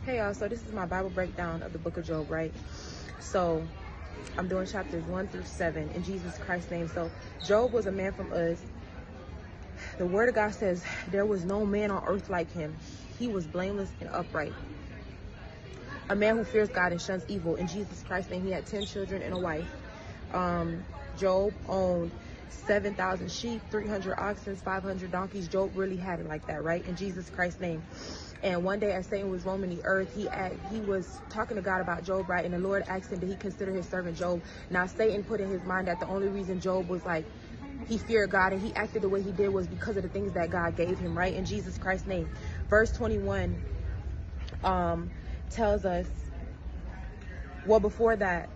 Hey y'all, so this is my Bible breakdown of the book of Job, right? So I'm doing chapters 1 through 7 in Jesus Christ's name. So Job was a man from Uz. The word of God says there was no man on earth like him. He was blameless and upright. A man who fears God and shuns evil. In Jesus Christ's name, he had 10 children and a wife. Job owned 7,000 sheep, 300 oxen, 500 donkeys. Job really had it like that, right? In Jesus Christ's name. And one day as Satan was roaming the earth, he was talking to God about Job, right? And the Lord asked him, did he consider his servant Job? Now Satan put in his mind that the only reason Job was like, he feared God and he acted the way he did was because of the things that God gave him, right? In Jesus Christ's name. Verse 21 tells us, well, before that,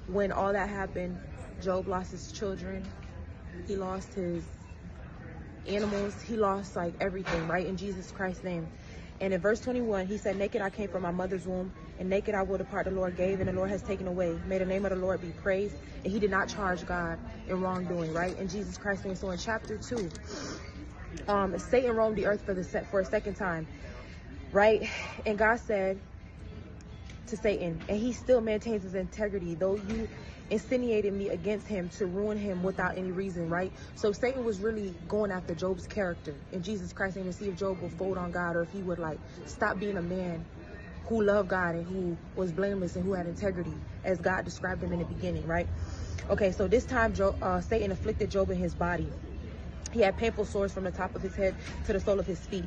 when all that happened, Job lost his children, he lost his animals, he lost like everything, right? In Jesus Christ's name. And in verse 21, he said, naked I came from my mother's womb, and naked I will depart. The Lord gave, and the Lord has taken away. May the name of the Lord be praised. And he did not charge God in wrongdoing, right? In Jesus Christ's name. So in chapter 2, Satan roamed the earth for a second time, right? And God said to Satan, and he still maintains his integrity, though you insinuated me against him to ruin him without any reason, right? So Satan was really going after Job's character in Jesus Christ's name to see if Job would fold on God, or if he would like stop being a man who loved God and who was blameless and who had integrity, as God described him in the beginning, right? Okay, so this time Satan afflicted Job in his body. He had painful sores from the top of his head to the sole of his feet.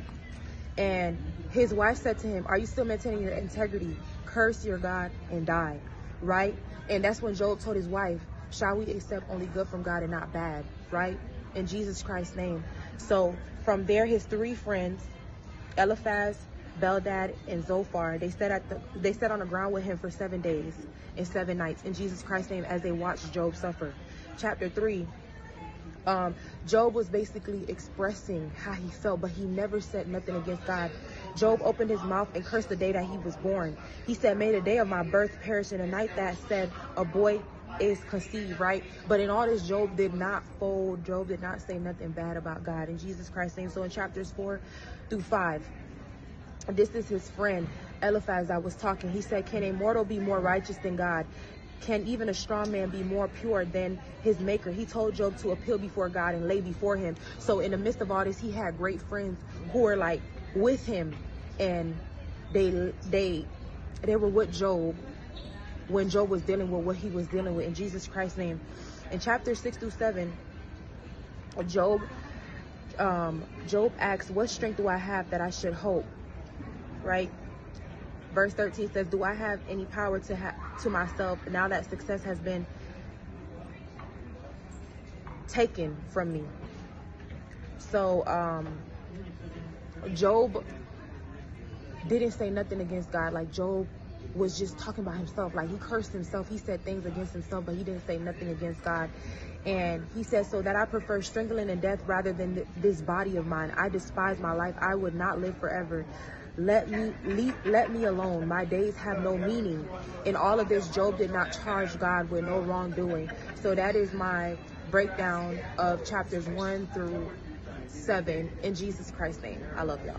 And his wife said to him, are you still maintaining your integrity? Curse your God and die, right? And that's when Job told his wife, shall we accept only good from God and not bad, right? In Jesus Christ's name. So from there, his 3 friends, Eliphaz, Bildad, and Zophar, they sat on the ground with him for 7 days and 7 nights in Jesus Christ's name as they watched Job suffer. Chapter 3. Job was basically expressing how he felt, but he never said nothing against God. Job opened his mouth and cursed the day that he was born. He said, may the day of my birth perish, in the night that said a boy is conceived, right? But in all this, Job did not fold. Job did not say nothing bad about God in Jesus Christ's name. So in chapters 4 through 5, this is his friend Eliphaz that was talking. He said, can a mortal be more righteous than God? Can even a strong man be more pure than his maker? He told Job to appeal before God and lay before him. So in the midst of all this, he had great friends who were like with him, and they were with Job when Job was dealing with what he was dealing with in Jesus Christ's name. In chapters 6 through 7, Job asks, what strength do I have that I should hope? Right? Verse 13 says, do I have any power to myself now that success has been taken from me? So Job didn't say nothing against God. Like Job was just talking about himself. Like he cursed himself. He said things against himself, but he didn't say nothing against God. And he said, so that I prefer strangling and death rather than this body of mine. I despise my life. I would not live forever. Let me alone. My days have no meaning. In all of this, Job did not charge God with no wrongdoing. So that is my breakdown of chapters 1 through 7 in Jesus Christ's name. I love y'all.